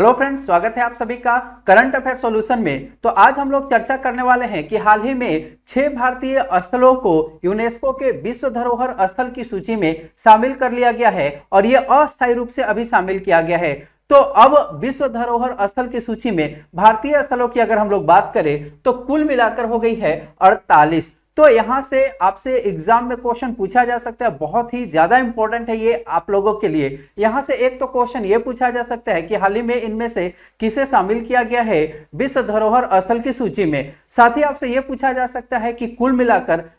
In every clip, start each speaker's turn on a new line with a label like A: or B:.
A: Hello friends, स्वागत है आप सभी का करंट अफेयर सॉल्यूशन में। तो आज हम लोग चर्चा करने वाले हैं कि हाल ही में 6 भारतीय स्थलों को यूनेस्को के विश्व धरोहर स्थल की सूची में शामिल कर लिया गया है और ये अस्थायी रूप से अभी शामिल किया गया है। तो अब विश्व धरोहर स्थल की सूची में भारतीय स्थलों की अगर हम लोग बात करें तो कुल मिलाकर हो गई है 48। तो यहां से आपसे एग्जाम में क्वेश्चन पूछा जा सकता है, बहुत ही ज्यादा इंपॉर्टेंट है ये आप लोगों के लिए। यहां से एक तो क्वेश्चन ये पूछा जा सकता है कि हाल ही में इनमें से किसे शामिल किया गया है विश्व धरोहर स्थल की सूची में। साथ ही आपसे यह पूछा जा सकता है कि कुल मिलाकर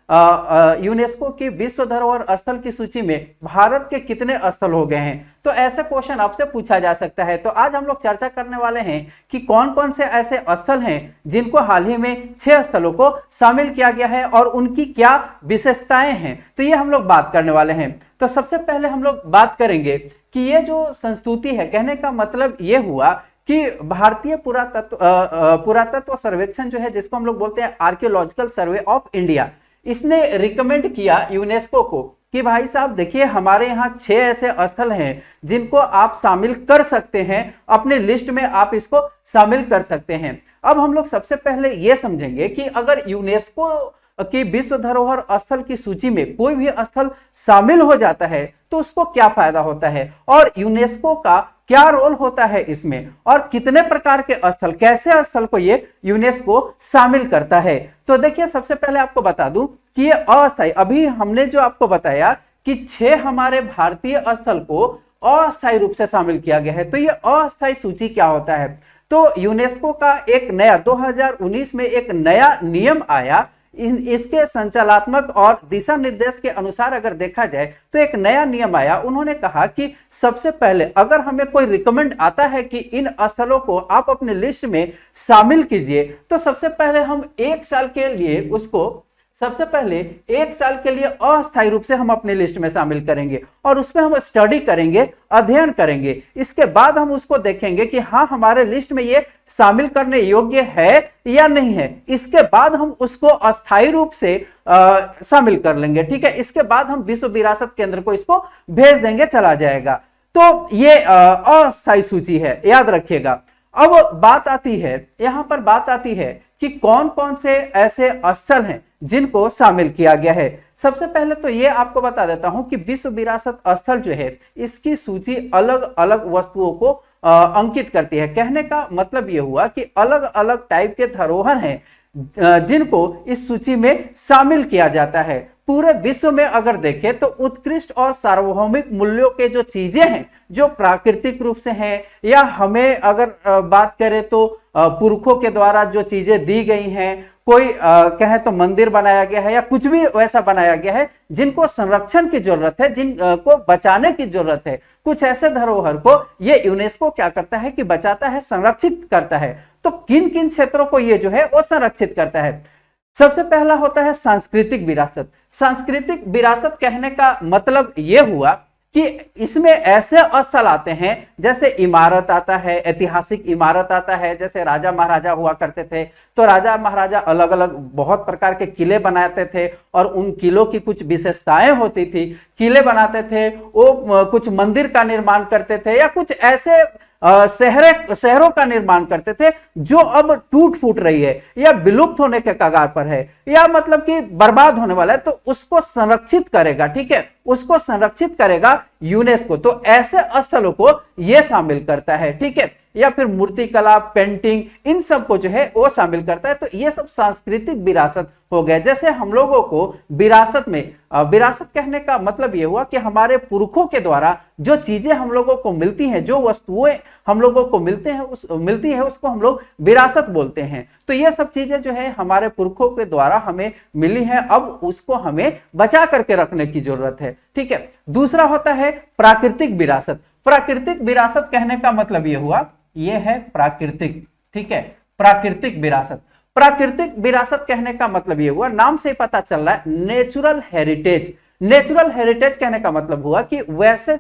A: यूनेस्को की विश्व धरोहर स्थल की सूची में भारत के कितने स्थल हो गए हैं। तो ऐसे क्वेश्चन आपसे पूछा जा सकता है। तो आज हम लोग चर्चा करने वाले हैं कि कौन कौन से ऐसे स्थल हैं जिनको हाल ही में 6 स्थलों को शामिल किया गया है और उनकी क्या विशेषताएं हैं। तो ये हम लोग बात करने वाले हैं। तो सबसे पहले हम लोग बात करेंगे कि ये जो संस्तुति है, कहने का मतलब ये हुआ कि भारतीय पुरातत्व सर्वेक्षण जो है, जिसको हम लोग बोलते हैं आर्कियोलॉजिकल सर्वे ऑफ इंडिया, इसने रिकमेंड किया यूनेस्को को कि भाई साहब देखिए, हमारे यहाँ 6 ऐसे स्थल हैं जिनको आप शामिल कर सकते हैं, अपने लिस्ट में आप इसको शामिल कर सकते हैं। अब हम लोग सबसे पहले ये समझेंगे कि अगर यूनेस्को की विश्व धरोहर स्थल की सूची में कोई भी स्थल शामिल हो जाता है तो उसको क्या फायदा होता है और यूनेस्को का क्या रोल होता है इसमें, और कितने प्रकार के स्थल, कैसे स्थल को ये यूनेस्को शामिल करता है। तो देखिए, सबसे पहले आपको बता दूं कि ये अस्थायी, अभी हमने जो आपको बताया कि 6 हमारे भारतीय स्थल को अस्थायी रूप से शामिल किया गया है। तो ये अस्थायी सूची क्या होता है? तो यूनेस्को का एक नया 2019 में एक नया नियम आया। इसके संचालनात्मक और दिशा निर्देश के अनुसार अगर देखा जाए तो एक नया नियम आया। उन्होंने कहा कि सबसे पहले अगर हमें कोई रिकमेंड आता है कि इन स्थलों को आप अपने लिस्ट में शामिल कीजिए, तो सबसे पहले हम 1 साल के लिए उसको अस्थायी रूप से हम अपने लिस्ट में शामिल करेंगे और उसमें हम स्टडी करेंगे, अध्ययन करेंगे। इसके बाद हम उसको देखेंगे कि हाँ, हमारे लिस्ट में ये शामिल करने योग्य है या नहीं है। इसके बाद हम उसको अस्थायी रूप से शामिल कर लेंगे। ठीक है, इसके बाद हम विश्व विरासत केंद्र को इसको भेज देंगे, चला जाएगा। तो ये अस्थायी सूची है, याद रखिएगा। अब बात आती है, यहां पर बात आती है कि कौन कौन से ऐसे स्थल हैं जिनको शामिल किया गया है। सबसे पहले तो ये आपको बता देता हूं कि विश्व विरासत स्थल जो है, इसकी सूची अलग अलग वस्तुओं को अंकित करती है। कहने का मतलब ये हुआ कि अलग अलग टाइप के धरोहर हैं जिनको इस सूची में शामिल किया जाता है। पूरे विश्व में अगर देखें तो उत्कृष्ट और सार्वभौमिक मूल्यों के जो चीजें हैं, जो प्राकृतिक रूप से हैं, या हमें अगर बात करें तो पुरखों के द्वारा जो चीजें दी गई हैं, कोई कहे तो मंदिर बनाया गया है या कुछ भी वैसा बनाया गया है जिनको संरक्षण की जरूरत है, जिनको बचाने की जरूरत है, कुछ ऐसे धरोहर को ये यूनेस्को क्या करता है कि बचाता है, संरक्षित करता है। तो किन किन क्षेत्रों को ये जो है वो संरक्षित करता है? सबसे पहला होता है सांस्कृतिक विरासत। सांस्कृतिक विरासत कहने का मतलब यह हुआ कि इसमें ऐसे स्थल आते हैं, जैसे इमारत आता है, ऐतिहासिक इमारत आता है। जैसे राजा महाराजा हुआ करते थे तो राजा महाराजा अलग अलग बहुत प्रकार के किले बनाते थे और उन किलों की कुछ विशेषताएं होती थी। किले बनाते थे, वो कुछ मंदिर का निर्माण करते थे या कुछ ऐसे शहरों का निर्माण करते थे जो अब टूट फूट रही है या विलुप्त होने के कगार पर है या मतलब कि बर्बाद होने वाला है। तो उसको संरक्षित करेगा, ठीक है, उसको संरक्षित करेगा यूनेस्को। तो ऐसे स्थलों को यह शामिल करता है, ठीक है। या फिर मूर्तिकला, पेंटिंग, इन सब को जो है वो शामिल करता है। तो ये सब सांस्कृतिक विरासत हो गया। जैसे हम लोगों को विरासत में, विरासत कहने का मतलब ये हुआ कि हमारे पुरखों के द्वारा जो चीजें हम लोगों को मिलती हैं, जो वस्तुएं हम लोगों को मिलती है उसको हम लोग विरासत बोलते हैं। तो ये सब चीजें जो है हमारे पुरखों के द्वारा हमें मिली है, अब उसको हमें बचा करके रखने की जरूरत है, ठीक है। दूसरा होता है प्राकृतिक विरासत। प्राकृतिक विरासत कहने का मतलब ये हुआ, ये है प्राकृतिक, ठीक है, प्राकृतिक विरासत। प्राकृतिक विरासत कहने का मतलब ये हुआ, नाम से पता चल रहा है, नेचुरल हेरिटेज। नेचुरल हेरिटेज कहने का मतलब हुआ कि वैसे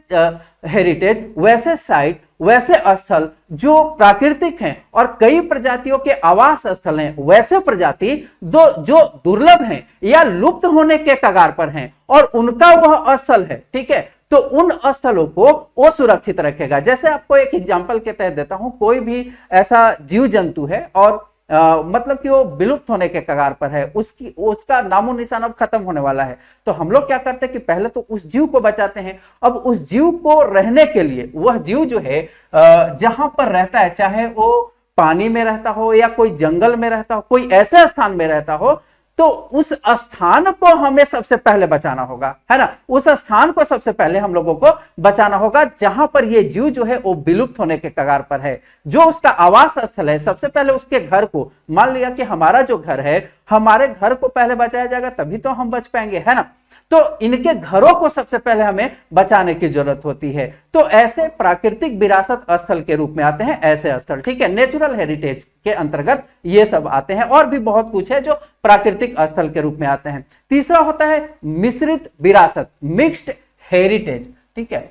A: हेरिटेज, वैसे साइट, वैसे स्थल जो प्राकृतिक हैं और कई प्रजातियों के आवास स्थल हैं, वैसे प्रजाति जो दुर्लभ हैं या लुप्त होने के कगार पर हैं और उनका वह स्थल है, ठीक है। तो उन स्थलों को वो सुरक्षित रखेगा। जैसे आपको एक एग्जांपल के तहत देता हूं, कोई भी ऐसा जीव जंतु है और मतलब कि वो विलुप्त होने के कगार पर है, उसका नामो निशान अब खत्म होने वाला है, तो हम लोग क्या करते हैं कि पहले तो उस जीव को बचाते हैं। अब उस जीव को रहने के लिए, वह जीव जो है जहां पर रहता है, चाहे वो पानी में रहता हो या कोई जंगल में रहता हो, कोई ऐसे स्थान में रहता हो, तो उस स्थान को हमें सबसे पहले बचाना होगा, है ना। उस स्थान को सबसे पहले हम लोगों को बचाना होगा जहां पर ये जीव जो है वो विलुप्त होने के कगार पर है, जो उसका आवास स्थल है। सबसे पहले उसके घर को, मान लिया कि हमारा जो घर है, हमारे घर को पहले बचाया जाएगा तभी तो हम बच पाएंगे, है ना। तो इनके घरों को सबसे पहले हमें बचाने की जरूरत होती है। तो ऐसे प्राकृतिक विरासत स्थल के रूप में आते हैं ऐसे स्थल, ठीक है। नेचुरल हेरिटेज के अंतर्गत ये सब आते हैं, और भी बहुत कुछ है जो प्राकृतिक स्थल के रूप में आते हैं। तीसरा होता है मिश्रित विरासत, मिक्स्ड हेरिटेज, ठीक है।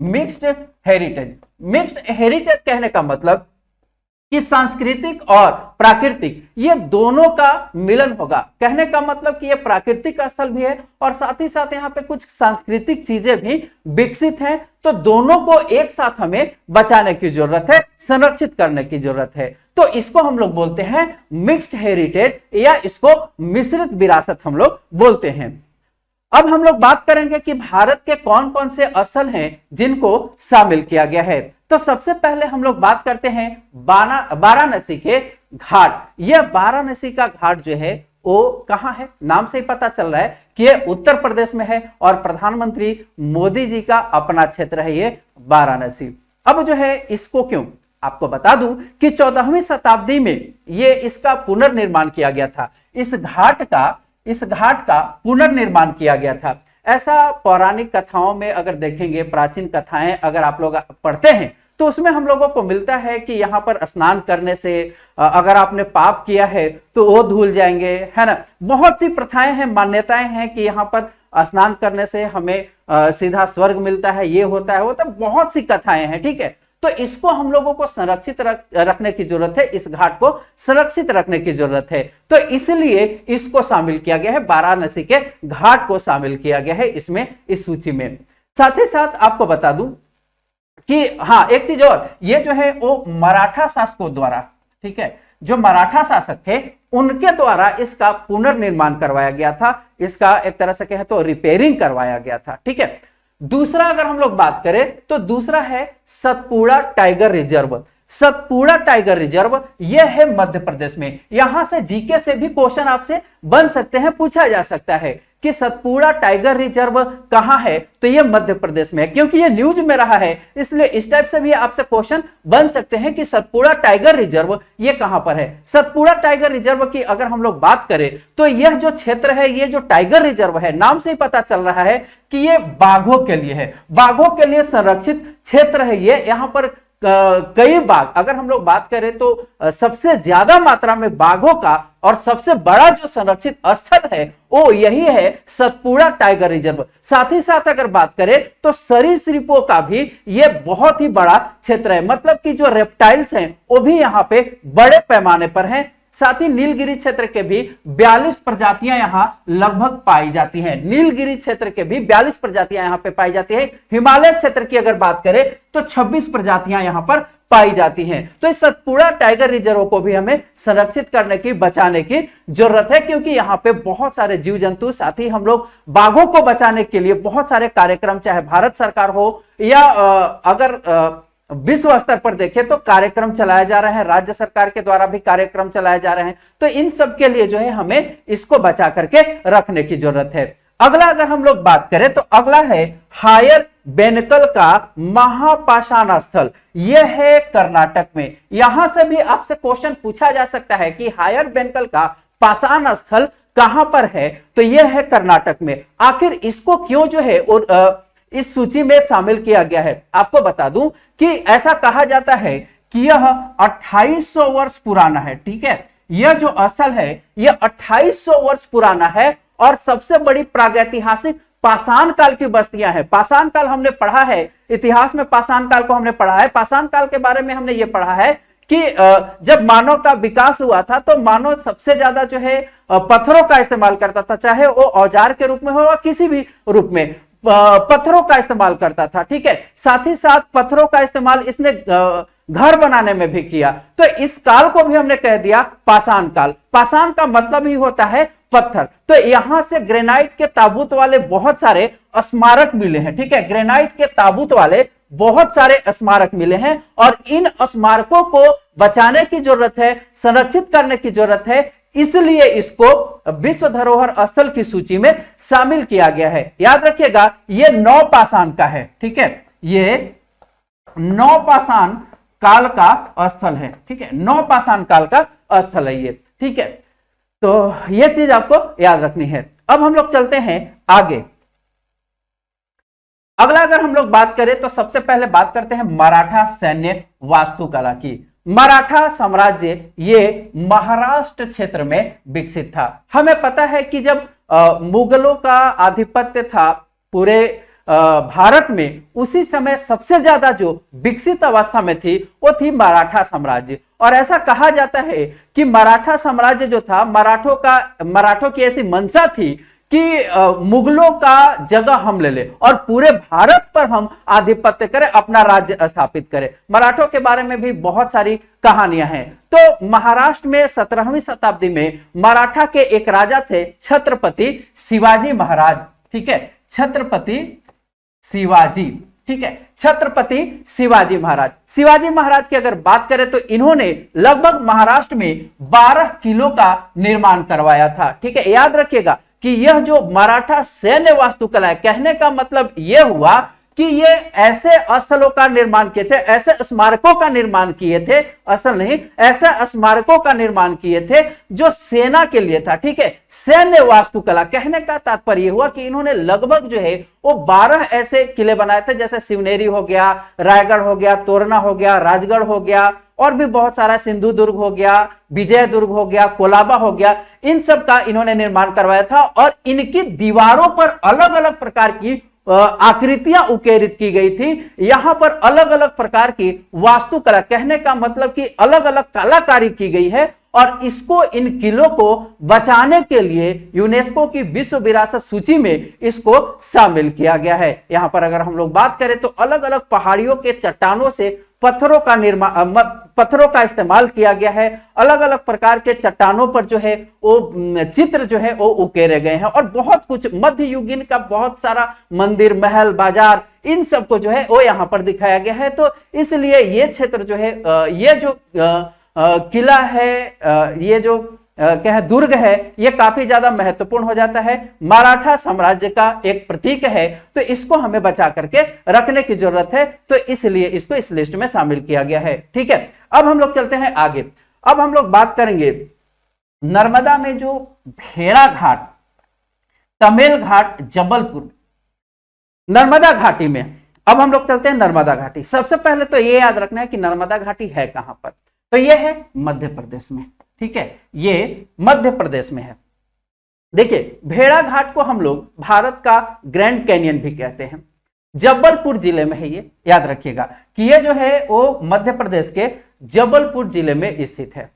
A: मिक्स्ड हेरिटेज, मिक्स्ड हेरिटेज कहने का मतलब कि सांस्कृतिक और प्राकृतिक ये दोनों का मिलन होगा। कहने का मतलब कि ये प्राकृतिक स्थल भी है और साथ ही साथ यहाँ पे कुछ सांस्कृतिक चीजें भी विकसित हैं, तो दोनों को एक साथ हमें बचाने की जरूरत है, संरक्षित करने की जरूरत है। तो इसको हम लोग बोलते हैं मिक्स्ड हेरिटेज, या इसको मिश्रित विरासत हम लोग बोलते हैं। अब हम लोग बात करेंगे कि भारत के कौन कौन से स्थल हैं जिनको शामिल किया गया है। तो सबसे पहले हम लोग बात करते हैं वाराणसी के घाट। यह वाराणसी का घाट जो है वो कहां है, नाम से ही पता चल रहा है कि यह उत्तर प्रदेश में है और प्रधानमंत्री मोदी जी का अपना क्षेत्र है ये वाराणसी। अब जो है इसको क्यों, आपको बता दूं कि 14वीं शताब्दी में ये इसका पुनर्निर्माण किया गया था। इस घाट का पुनर्निर्माण किया गया था। ऐसा पौराणिक कथाओं में अगर देखेंगे, प्राचीन कथाएं अगर आप लोग पढ़ते हैं, तो उसमें हम लोगों को मिलता है कि यहाँ पर स्नान करने से अगर आपने पाप किया है तो वो धुल जाएंगे, है ना। बहुत सी प्रथाएं हैं, मान्यताएं हैं कि यहाँ पर स्नान करने से हमें सीधा स्वर्ग मिलता है, ये होता है, वो तो बहुत सी कथाएं हैं, ठीक है। तो इसको हम लोगों को संरक्षित रखने की जरूरत है, इस घाट को संरक्षित रखने की जरूरत है। तो इसलिए इसको शामिल किया गया है, वाराणसी के घाट को शामिल किया गया है इसमें, इस सूची में। साथ ही साथ आपको बता दूं कि हाँ, एक चीज और, ये जो है वो मराठा शासकों द्वारा, ठीक है, जो मराठा शासक थे उनके द्वारा इसका पुनर्निर्माण करवाया गया था, इसका एक तरह से कहे तो रिपेयरिंग करवाया गया था, ठीक है। दूसरा अगर हम लोग बात करें तो दूसरा है Satpura tiger reserve. Satpura tiger reserve यह है मध्य प्रदेश में। यहां से जीके से भी क्वेश्चन आपसे बन सकते हैं, पूछा जा सकता है कि सतपुड़ा टाइगर रिजर्व कहां है, तो यह मध्य प्रदेश में है। क्योंकि यह न्यूज में रहा है इसलिए इस टाइप से भी आपसे क्वेश्चन बन सकते हैं कि सतपुड़ा टाइगर रिजर्व ये कहां पर है। सतपुड़ा टाइगर रिजर्व की अगर हम लोग बात करें तो यह जो क्षेत्र है, ये जो टाइगर रिजर्व है, नाम से ही पता चल रहा है कि ये बाघों के लिए है, बाघों के लिए संरक्षित क्षेत्र है ये। यहां पर कई बाघ, अगर हम लोग बात करें तो सबसे ज्यादा मात्रा में बाघों का और सबसे बड़ा जो संरक्षित स्थल है वो यही है सतपुड़ा टाइगर रिजर्व। साथ ही साथ अगर बात करें तो सरीसृपों का भी ये बहुत ही बड़ा क्षेत्र है, मतलब कि जो रेप्टाइल्स हैं वो भी यहाँ पे बड़े पैमाने पर हैं। साथ ही नीलगिरी क्षेत्र के भी 42 प्रजातियां यहां लगभग पाई जाती हैं। नीलगिरी क्षेत्र के भी 42 प्रजातियां यहां पे पाई जाती हैं। हिमालय क्षेत्र की अगर बात करें तो 26 प्रजातियां यहां पर पाई जाती हैं। तो इस सतपुड़ा टाइगर रिजर्व को भी हमें संरक्षित करने की, बचाने की जरूरत है, क्योंकि यहाँ पे बहुत सारे जीव जंतु, साथ ही हम लोग बाघों को बचाने के लिए बहुत सारे कार्यक्रम, चाहे भारत सरकार हो या अगर विश्व स्तर पर देखें तो कार्यक्रम चलाए जा रहे हैं, राज्य सरकार के द्वारा भी कार्यक्रम चलाए जा रहे हैं। तो इन सब के लिए जो है हमें इसको बचा करके रखने की जरूरत है। अगला अगर हम लोग बात करें तो अगला है हायर बेनकल का महापाषाण स्थल। यह है कर्नाटक में। यहां से भी आपसे क्वेश्चन पूछा जा सकता है कि हायर बेनकल का पाषाण स्थल कहां पर है, तो यह है कर्नाटक में। आखिर इसको क्यों जो है और इस सूची में शामिल किया गया है, आपको बता दूं कि ऐसा कहा जाता है कि यह 2800 वर्ष पुराना है, ठीक है। यह जो स्थल है यह 2800 वर्ष पुराना है और सबसे बड़ी प्रागैतिहासिक पाषाण काल की बस्तियां हैं। पाषाण काल हमने पढ़ा है, इतिहास में पाषाण काल को हमने पढ़ा है। पाषाण काल के बारे में हमने ये पढ़ा है कि जब मानव का विकास हुआ था तो मानव सबसे ज्यादा जो है पत्थरों का इस्तेमाल करता था, चाहे वो औजार के रूप में हो या किसी भी रूप में। पत्थरों का इस्तेमाल करता था, ठीक है। साथ ही साथ पत्थरों का इस्तेमाल इसने घर बनाने में भी किया। तो इस काल को भी हमने कह दिया पाषाण काल। पाषाण का मतलब ही होता है पत्थर। तो यहां से ग्रेनाइट के ताबूत वाले बहुत सारे स्मारक मिले हैं, ठीक है। ग्रेनाइट के ताबूत वाले बहुत सारे स्मारक मिले हैं और इन स्मारकों को बचाने की जरूरत है, संरक्षित करने की जरूरत है, इसलिए इसको विश्व धरोहर स्थल की सूची में शामिल किया गया है। याद रखिएगा ये नवपाषाण का है, ठीक है, ये नवपाषाण काल का स्थल है, ठीक है, नवपाषाण काल का स्थल है ये, ठीक है। तो ये चीज आपको याद रखनी है। अब हम लोग चलते हैं आगे। अगला अगर हम लोग बात करें तो सबसे पहले बात करते हैं मराठा सैन्य वास्तुकला की। मराठा साम्राज्य ये महाराष्ट्र क्षेत्र में विकसित था। हमें पता है कि जब मुगलों का आधिपत्य था पूरे भारत में, उसी समय सबसे ज्यादा जो विकसित अवस्था में थी वो थी मराठा साम्राज्य। और ऐसा कहा जाता है कि मराठा साम्राज्य जो था, मराठों की ऐसी मंशा थी कि मुगलों का जगह हम ले ले और पूरे भारत पर हम आधिपत्य करें, अपना राज्य स्थापित करें। मराठों के बारे में भी बहुत सारी कहानियां हैं। तो महाराष्ट्र में 17वीं शताब्दी में मराठा के एक राजा थे छत्रपति शिवाजी महाराज, ठीक है, छत्रपति शिवाजी, ठीक है, छत्रपति शिवाजी महाराज। शिवाजी महाराज की अगर बात करें तो इन्होंने लगभग महाराष्ट्र में 12 किलो का निर्माण करवाया था, ठीक है। याद रखिएगा कि यह जो मराठा सैन्य वास्तुकला है, कहने का मतलब यह हुआ कि ये ऐसे स्थलों का निर्माण किए थे, ऐसे स्मारकों का निर्माण किए थे, असल नहीं, ऐसे स्मारकों का निर्माण किए थे जो सेना के लिए था, ठीक है। सैन्य वास्तुकला कहने का तात्पर्य हुआ कि इन्होंने लगभग जो है वो 12 ऐसे किले बनाए थे, जैसे शिवनेरी हो गया, रायगढ़ हो गया, तोरना हो गया, राजगढ़ हो गया, और भी बहुत सारा, सिंधुदुर्ग हो गया, विजयदुर्ग हो गया, कोलाबा हो गया, इन सब का इन्होंने निर्माण करवाया था। और इनकी दीवारों पर अलग अलग प्रकार की आकृतियां उकेरित की गई थी। यहां पर अलग अलग प्रकार की वास्तुकला, कहने का मतलब कि अलग अलग कलाकारी की गई है। और इसको, इन किलों को बचाने के लिए यूनेस्को की विश्व विरासत सूची में इसको शामिल किया गया है। यहां पर अगर हम लोग बात करें तो अलग अलग पहाड़ियों के चट्टानों से पत्थरों का इस्तेमाल किया गया है। अलग अलग प्रकार के चट्टानों पर जो है वो चित्र जो है वो उकेरे गए हैं। और बहुत कुछ मध्ययुगीन का बहुत सारा मंदिर, महल, बाजार, इन सब को जो है वो यहाँ पर दिखाया गया है। तो इसलिए ये क्षेत्र जो है, ये जो किला है, ये जो क्या दुर्ग है, ये काफी ज्यादा महत्वपूर्ण हो जाता है, मराठा साम्राज्य का एक प्रतीक है। तो इसको हमें बचा करके रखने की जरूरत है, तो इसलिए इसको इस लिस्ट में शामिल किया गया है, ठीक है। अब हम लोग चलते हैं आगे। अब हम लोग बात करेंगे नर्मदा में जो भेड़ा घाट, तमेल घाट, जबलपुर, नर्मदा घाटी में। अब हम लोग चलते हैं नर्मदा घाटी। सबसे पहले तो ये याद रखना है कि नर्मदा घाटी है कहां पर, तो ये है मध्य प्रदेश में, ठीक है, ये मध्य प्रदेश में है। देखिए, भेड़ा घाट को हम लोग भारत का ग्रैंड कैनियन भी कहते हैं। जबलपुर जिले में है ये, याद रखिएगा कि ये जो है वो मध्य प्रदेश के जबलपुर जिले में स्थित है।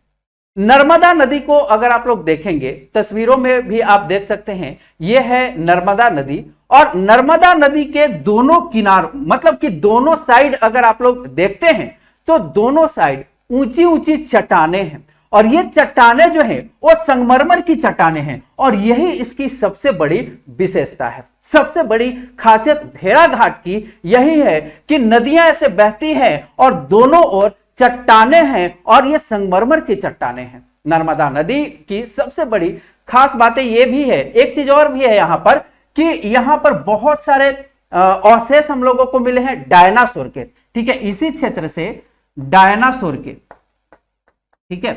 A: नर्मदा नदी को अगर आप लोग देखेंगे, तस्वीरों में भी आप देख सकते हैं, ये है नर्मदा नदी। और नर्मदा नदी के दोनों किनारों, मतलब कि दोनों साइड अगर आप लोग देखते हैं तो दोनों साइड ऊंची ऊंची चट्टानें हैं। और ये चट्टानें जो हैं वो संगमरमर की चट्टानें हैं। और यही इसकी सबसे बड़ी विशेषता है, सबसे बड़ी खासियत भेड़ा घाट की यही है कि नदियां ऐसे बहती हैं और दोनों ओर चट्टानें हैं, और ये संगमरमर की चट्टानें हैं। नर्मदा नदी की सबसे बड़ी खास बातें ये भी है, एक चीज और भी है यहाँ पर, कि यहाँ पर बहुत सारे अवशेष हम लोगों को मिले हैं डायनासोर के, ठीक है, इसी क्षेत्र से डायनासोर के, ठीक है,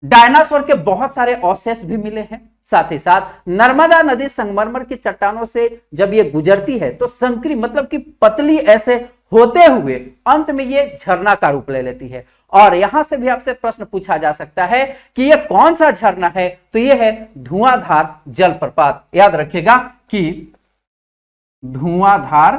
A: डायनासोर के बहुत सारे अवशेष भी मिले हैं। साथ ही साथ नर्मदा नदी संगमरमर की चट्टानों से जब ये गुजरती है तो संकरी, मतलब कि पतली ऐसे होते हुए अंत में ये झरना का रूप ले लेती है। और यहां से भी आपसे प्रश्न पूछा जा सकता है कि ये कौन सा झरना है, तो ये है धुआंधार जलप्रपात। याद रखिएगा कि धुआंधार,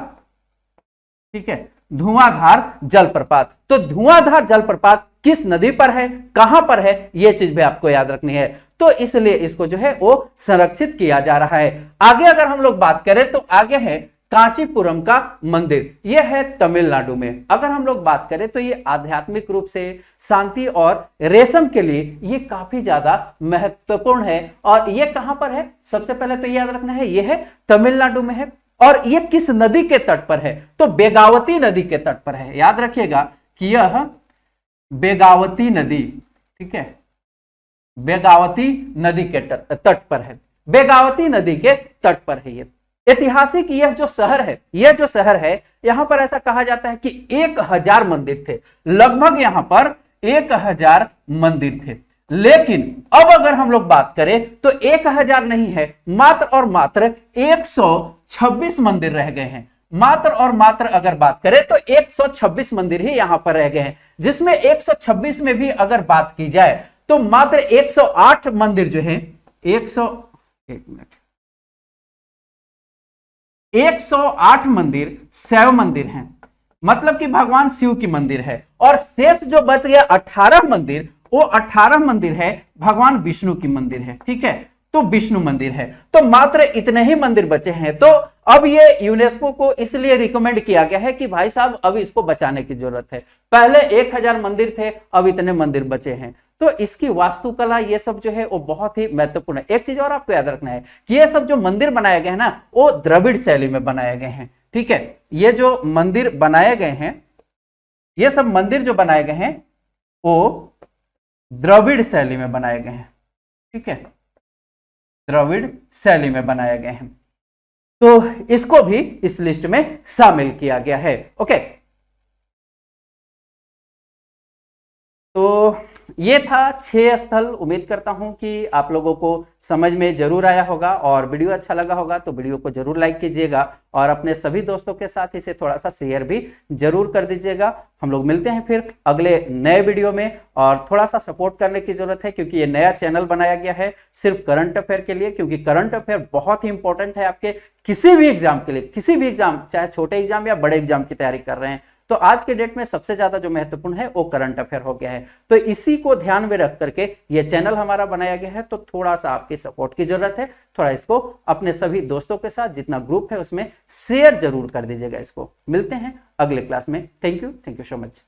A: ठीक है, धुआंधार जलप्रपात। तो धुआंधार जलप्रपात किस नदी पर है, कहां पर है, यह चीज भी आपको याद रखनी है। तो इसलिए इसको जो है वो संरक्षित किया जा रहा है। आगे अगर हम लोग बात करें तो आगे है कांचीपुरम का मंदिर, यह है तमिलनाडु में। अगर हम लोग बात करें तो ये आध्यात्मिक रूप से शांति और रेशम के लिए ये काफी ज्यादा महत्वपूर्ण है। और ये कहां पर है, सबसे पहले तो याद रखना है, ये है तमिलनाडु में है। और ये किस नदी के तट पर है, तो बेगावती नदी के तट पर है। याद रखिएगा कि यह बेगावती नदी, ठीक है, बेगावती नदी के तट पर है, बेगावती नदी के तट पर है ये। ऐतिहासिक यह जो शहर है, यहां पर ऐसा कहा जाता है कि 1000 मंदिर थे, लगभग यहां पर 1000 मंदिर थे। लेकिन अब अगर हम लोग बात करें तो 1000 नहीं है, मात्र और मात्र 126 मंदिर रह गए हैं। मात्र और मात्र अगर बात करें तो 126 मंदिर ही यहां पर रह गए हैं, जिसमें 126 में भी अगर बात की जाए तो मात्र 108 मंदिर जो है 108 मंदिर शैव मंदिर हैं, मतलब कि भगवान शिव की मंदिर है। और शेष जो बच गया 18 मंदिर, वो 18 मंदिर है भगवान विष्णु की मंदिर है, ठीक है, तो विष्णु मंदिर है। तो मात्र इतने ही मंदिर बचे हैं। तो अब ये यूनेस्को को इसलिए रिकमेंड किया गया है कि भाई साहब अब इसको बचाने की जरूरत है। पहले 1000 मंदिर थे, अब इतने मंदिर बचे हैं। तो इसकी वास्तुकला ये सब जो है वो बहुत ही महत्वपूर्ण है। एक चीज और आपको याद रखना है कि ये सब जो मंदिर बनाए गए हैं ना, वो द्रविड़ शैली में बनाए गए हैं, ठीक है। ये जो मंदिर बनाए गए हैं, ये सब मंदिर जो बनाए गए हैं वो द्रविड़ शैली में बनाए गए हैं, ठीक है, द्रविड़ शैली में बनाए गए हैं। तो इसको भी इस लिस्ट में शामिल किया गया है। ओके, तो ये था 6 स्थल। उम्मीद करता हूं कि आप लोगों को समझ में जरूर आया होगा, और वीडियो अच्छा लगा होगा तो वीडियो को जरूर लाइक कीजिएगा और अपने सभी दोस्तों के साथ इसे थोड़ा सा शेयर भी जरूर कर दीजिएगा। हम लोग मिलते हैं फिर अगले नए वीडियो में, और थोड़ा सा सपोर्ट करने की जरूरत है क्योंकि ये नया चैनल बनाया गया है सिर्फ करंट अफेयर के लिए, क्योंकि करंट अफेयर बहुत ही इंपॉर्टेंट है आपके किसी भी एग्जाम के लिए। किसी भी एग्जाम, चाहे छोटे एग्जाम या बड़े एग्जाम की तैयारी कर रहे हैं, तो आज के डेट में सबसे ज्यादा जो महत्वपूर्ण है वो करंट अफेयर हो गया है। तो इसी को ध्यान में रख करके ये चैनल हमारा बनाया गया है। तो थोड़ा सा आपकी सपोर्ट की जरूरत है, थोड़ा इसको अपने सभी दोस्तों के साथ, जितना ग्रुप है उसमें शेयर जरूर कर दीजिएगा इसको। मिलते हैं अगले क्लास में। Thank you so much.